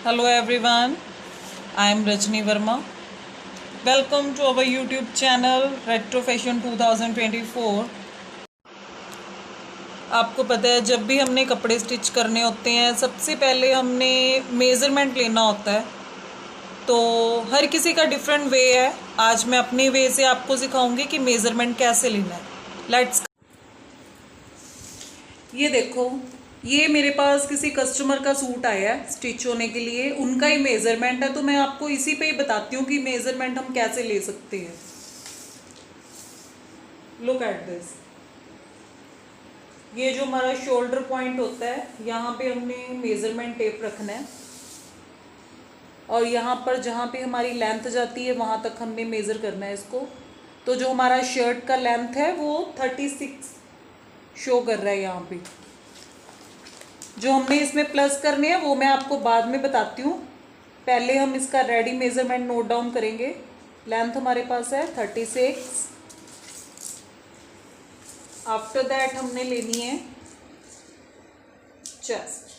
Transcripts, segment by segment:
Hello everyone, I am Rajni Verma. Welcome to our YouTube channel Retro Fashion 2024. आपको पता है जब भी हमने कपड़े स्टिच करने होते हैं सबसे पहले हमने मेज़रमेंट लेना होता है। तो हर किसी का डिफरेंट वे है। आज मैं अपनी वे से आपको सिखाऊंगी कि मेज़रमेंट कैसे लेना है। लेट्स ये देखो, ये मेरे पास किसी कस्टमर का सूट आया है स्टिच होने के लिए, उनका ही मेज़रमेंट है। तो मैं आपको इसी पे ही बताती हूँ कि मेज़रमेंट हम कैसे ले सकते हैं। Look at this. ये जो हमारा शोल्डर पॉइंट होता है यहाँ पे हमने मेज़रमेंट टेप रखना है और यहाँ पर जहाँ पे हमारी लेंथ जाती है वहाँ तक हमने मेज़र करना है इसको। तो जो हमारा शर्ट का लेंथ है वो 36 शो कर रहा है यहाँ पे। जो हमने इसमें प्लस करने हैं वो मैं आपको बाद में बताती हूँ। पहले हम इसका रेडी मेज़रमेंट नोट डाउन करेंगे। लेंथ हमारे पास है 36। आफ्टर दैट हमने लेनी है चेस्ट।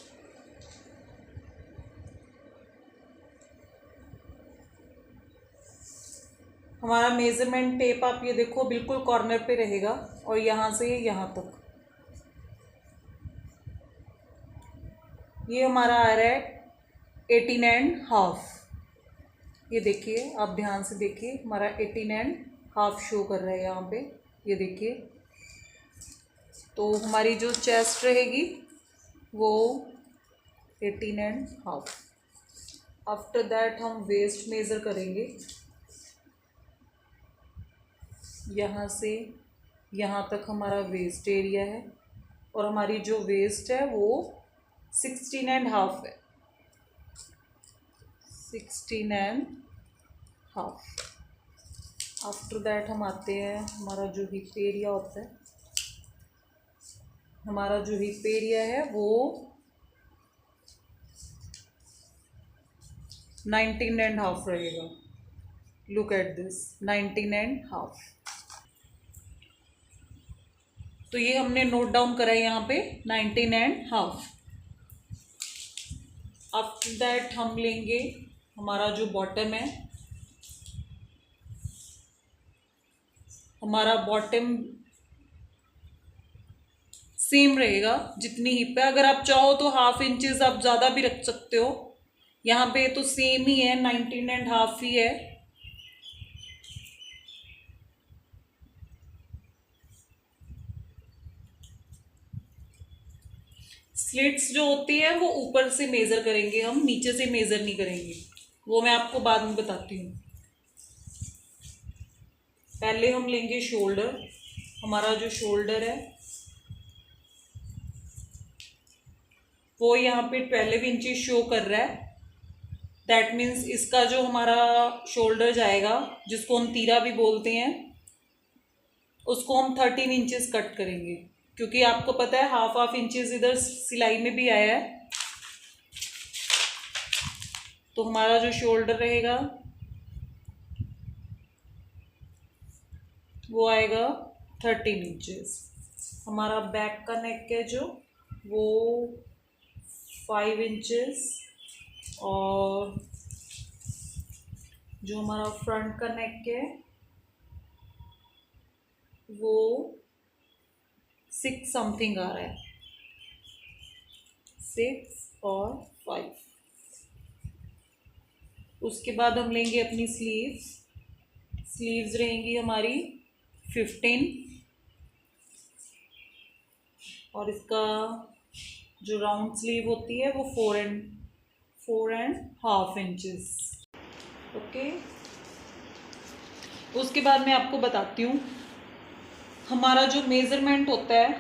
हमारा मेज़रमेंट टेप आप ये देखो बिल्कुल कॉर्नर पे रहेगा और यहाँ से यहाँ तक ये हमारा आ रहा है 18.5। ये देखिए, आप ध्यान से देखिए, हमारा 18.5 शो कर रहा है यहाँ पे। ये देखिए, तो हमारी जो चेस्ट रहेगी वो 18.5। आफ्टर दैट हम वेस्ट मेज़र करेंगे। यहाँ से यहाँ तक हमारा वेस्ट एरिया है और हमारी जो वेस्ट है वो 16.5 है। 16.5। आफ्टर दैट हम आते हैं, हमारा जो हिप एरिया होता है, हमारा जो हिप एरिया है वो 19.5 रहेगा। Look at this, 19.5। तो ये हमने नोट डाउन करा है यहाँ पे 19.5। आफ्टर दैट हम लेंगे हमारा जो बॉटम है, हमारा बॉटम सेम रहेगा जितनी हिप है। अगर आप चाहो तो हाफ इंचेस आप ज़्यादा भी रख सकते हो। यहाँ पे तो सेम ही है, 19.5 ही है। स्लिट्स जो होती है वो ऊपर से मेज़र करेंगे हम, नीचे से मेज़र नहीं करेंगे, वो मैं आपको बाद में बताती हूँ। पहले हम लेंगे शोल्डर। हमारा जो शोल्डर है वो यहाँ पे 12 इंचेस शो कर रहा है। दैट मीन्स इसका जो हमारा शोल्डर जाएगा, जिसको हम तीरा भी बोलते हैं, उसको हम 13 इंचेस कट करेंगे, क्योंकि आपको पता है हाफ इंचेस इधर सिलाई में भी आया है। तो हमारा जो शोल्डर रहेगा वो आएगा 13 इंचेस। हमारा बैक का नेक है जो वो 5 इंचेस और जो हमारा फ्रंट का नेक है वो 6 समथिंग आ रहा है, 6 और 5। उसके बाद हम लेंगे अपनी स्लीव्स। स्लीव्स रहेंगी हमारी 15 और इसका जो राउंड स्लीव होती है वो 4.5 इंचेस। ओके, उसके बाद मैं आपको बताती हूँ हमारा जो मेज़रमेंट होता है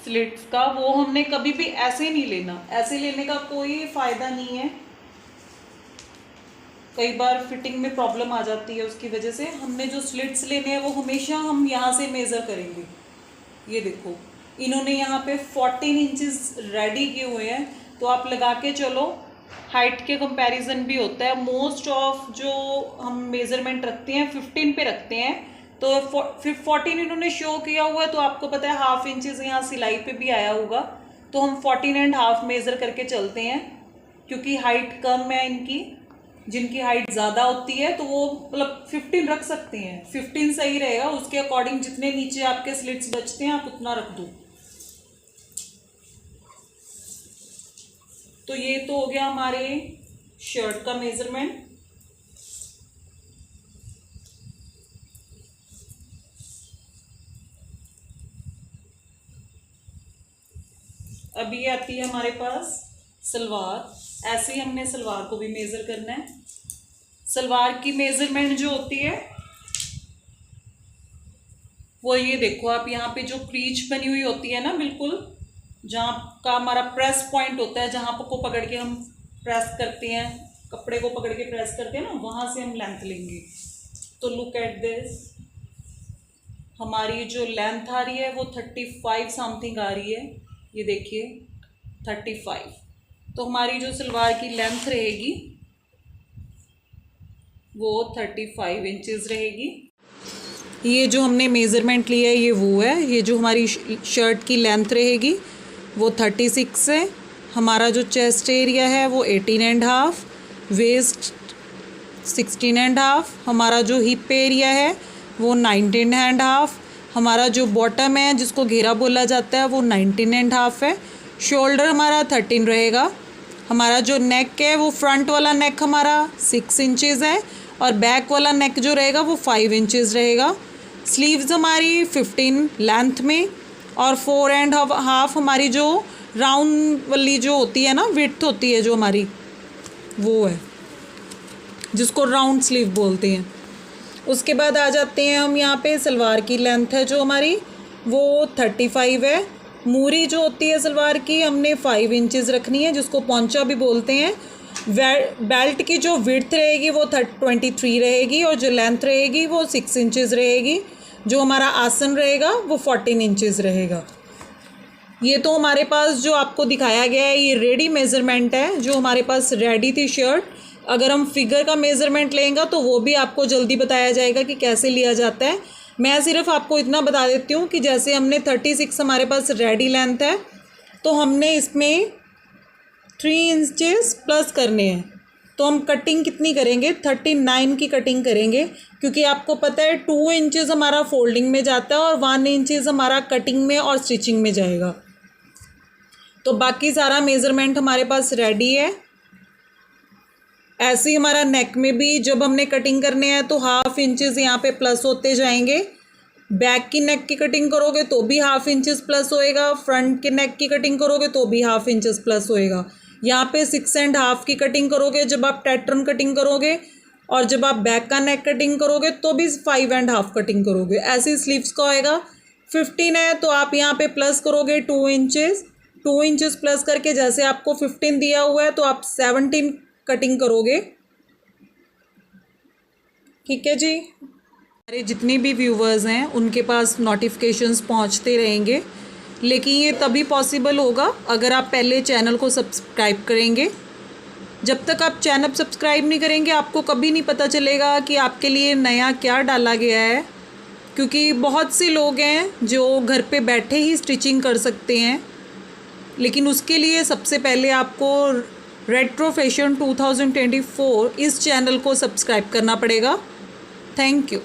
स्लिट्स का, वो हमने कभी भी ऐसे नहीं लेना। ऐसे लेने का कोई फ़ायदा नहीं है, कई बार फिटिंग में प्रॉब्लम आ जाती है। उसकी वजह से हमने जो स्लिट्स लेने हैं वो हमेशा हम यहाँ से मेज़र करेंगे। ये देखो, इन्होंने यहाँ पे 14 इंचेस रेडी किए हुए हैं, तो आप लगा के चलो। हाइट के कंपैरिजन भी होता है। मोस्ट ऑफ जो हम मेज़रमेंट रखते हैं 15 पे रखते हैं, तो 14 इन्होंने शो किया हुआ है, तो आपको पता है हाफ इंचेस यहाँ सिलाई पे भी आया होगा, तो हम 14.5 मेज़र करके चलते हैं। क्योंकि हाइट कम है इनकी, जिनकी हाइट ज़्यादा होती है तो वो मतलब 15 रख सकते हैं, 15 सही रहेगा। उसके अकॉर्डिंग जितने नीचे आपके स्लिट्स बचते हैं आप उतना रख दो। तो ये तो हो गया हमारे शर्ट का मेजरमेंट। अभी आती है हमारे पास सलवार। ऐसे ही हमने सलवार को भी मेज़र करना है। सलवार की मेज़रमेंट जो होती है वो ये देखो आप, यहाँ पे जो क्रीच बनी हुई होती है ना, बिल्कुल जहाँ का हमारा प्रेस पॉइंट होता है, जहाँ को पकड़ के हम प्रेस करते हैं, कपड़े को पकड़ के प्रेस करते हैं ना, वहाँ से हम लेंथ लेंगे। तो लुक एट दिस, हमारी जो लेंथ आ रही है वो 35 समथिंग आ रही है। ये देखिए 35। तो हमारी जो सलवार की लेंथ रहेगी वो 35 इंचेस रहेगी। ये जो हमने मेज़रमेंट लिया है ये वो है। ये जो हमारी शर्ट की लेंथ रहेगी वो 36 है। हमारा जो चेस्ट एरिया है वो 18.5, वेस्ट 16.5, हमारा जो हिप एरिया है वो 19.5, हमारा जो बॉटम है जिसको घेरा बोला जाता है वो 19.5 है। शोल्डर हमारा 13 रहेगा। हमारा जो नेक है वो फ्रंट वाला नेक हमारा 6 इंचेस है और बैक वाला नेक जो रहेगा वो 5 इंचेस रहेगा। स्लीव्स हमारी 15 लेंथ में और 4.5 हमारी जो राउंड वाली जो होती है ना, विड्थ होती है जो हमारी, वो है जिसको राउंड स्लीव बोलते हैं। उसके बाद आ जाते हैं हम यहाँ पे, सलवार की लेंथ है जो हमारी वो 35 है। मूरी जो होती है सलवार की हमने 5 इंचेस रखनी है, जिसको पोंचा भी बोलते हैं। बेल्ट की जो विड्थ रहेगी वो 23 रहेगी और जो लेंथ रहेगी वो 6 इंचेस रहेगी। जो हमारा आसन रहेगा वो 14 इंचेस रहेगा। ये तो हमारे पास जो आपको दिखाया गया है ये रेडी मेज़रमेंट है, जो हमारे पास रेडी थी शर्ट। अगर हम फिगर का मेज़रमेंट लेंगे तो वो भी आपको जल्दी बताया जाएगा कि कैसे लिया जाता है। मैं सिर्फ आपको इतना बता देती हूँ कि जैसे हमने 36 हमारे पास रेडी लेंथ है तो हमने इसमें 3 इंचेस प्लस करने हैं। तो हम कटिंग कितनी करेंगे, 39 की कटिंग करेंगे, क्योंकि आपको पता है 2 इंचेस हमारा फोल्डिंग में जाता है और 1 इंचेस हमारा कटिंग में और स्टिचिंग में जाएगा। तो बाकी सारा मेज़रमेंट हमारे पास रेडी है। ऐसे ही हमारा नेक में भी जब हमने कटिंग करने हैं तो 1/2 इंचेस यहाँ पे प्लस होते जाएंगे। बैक की नेक की कटिंग करोगे तो भी 1/2 इंचेस प्लस होएगा। फ्रंट के नेक की कटिंग करोगे तो भी 1/2 इंचेस प्लस होएगा। यहाँ पे 6.5 की कटिंग करोगे जब आप पैटर्न कटिंग करोगे, और जब आप बैक का नेक कटिंग करोगे तो भी 5.5 कटिंग करोगे। ऐसे स्लीव्स का होएगा। 15 है तो आप यहाँ पे प्लस करोगे 2 इंचेस। 2 इंचेस प्लस करके जैसे आपको 15 दिया हुआ है तो आप 17 कटिंग करोगे। ठीक है जी। हमारे जितने भी व्यूवर्स हैं उनके पास नोटिफिकेशंस पहुंचते रहेंगे, लेकिन ये तभी पॉसिबल होगा अगर आप पहले चैनल को सब्सक्राइब करेंगे। जब तक आप चैनल सब्सक्राइब नहीं करेंगे आपको कभी नहीं पता चलेगा कि आपके लिए नया क्या डाला गया है, क्योंकि बहुत से लोग हैं जो घर पे बैठे ही स्टिचिंग कर सकते हैं, लेकिन उसके लिए सबसे पहले आपको रेट्रो फैशन 2024 इस चैनल को सब्सक्राइब करना पड़ेगा। Thank you.